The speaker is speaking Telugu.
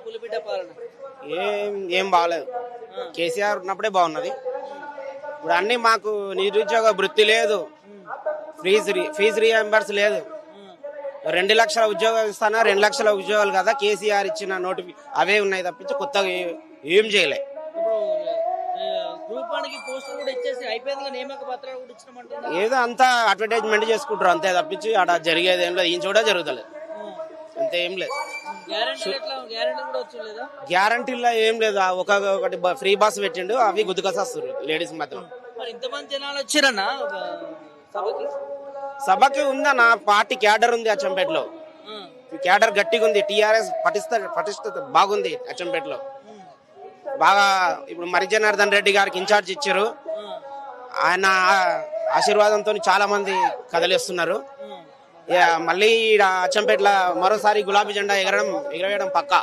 పులిబిడ్డ పాలన ఏం బాగలేదు. కేసీఆర్ ఉన్నప్పుడే బాగున్నది. ఇప్పుడు అన్ని మాకు నిరుద్యోగ వృత్తి లేదు, ఫీజు రీఎంబర్స్ లేదు. 2 లక్షల ఉద్యోగాలు ఇస్తానా, 2 లక్షల ఉద్యోగాలు కదా కేసీఆర్ ఇచ్చిన అవే ఉన్నాయి తప్పించి కొత్తగా ఏం చేయలే. రూపానికి పోస్టర్ కూడా ఇచ్చేసి అయిపోయింది, నియామక పత్రాలు కూడా ఇచ్చినామంటున్నారు. ఏదో అంతా అడ్వర్టైజ్మెంట్ చేసుకుంటారు అంతే తప్పించి అక్కడ జరిగేది ఏం లేదు. ఈయన చూడ జరుగుతలేదు, అంతే ఏం లేదు. గ్యారంటీలో ఏం లేదు. ఒకటి ఫ్రీ బస్ పెట్టిండు, అవి గుద్దుకొస్తారు లేడీస్ మధ్యలో. ఇంతమంది జనాలు వచ్చారన్నా సభకి ఉందన్న, పార్టీ క్యాడర్ ఉంది అచ్చంపేటలో. క్యాడర్ గట్టిగా ఉంది. టీఆర్ఎస్ పటిష్టత బాగుంది అచ్చంపేటలో బాగా. ఇప్పుడు మరి జనార్దన్ రెడ్డి గారికి ఇన్ఛార్జ్ ఇచ్చారు. ఆయన ఆశీర్వాదంతో చాలా మంది కదిలిస్తున్నారు. మళ్ళీ అచ్చంపేటలో మరోసారి గులాబీ జెండా ఎగరవేయడం పక్కా.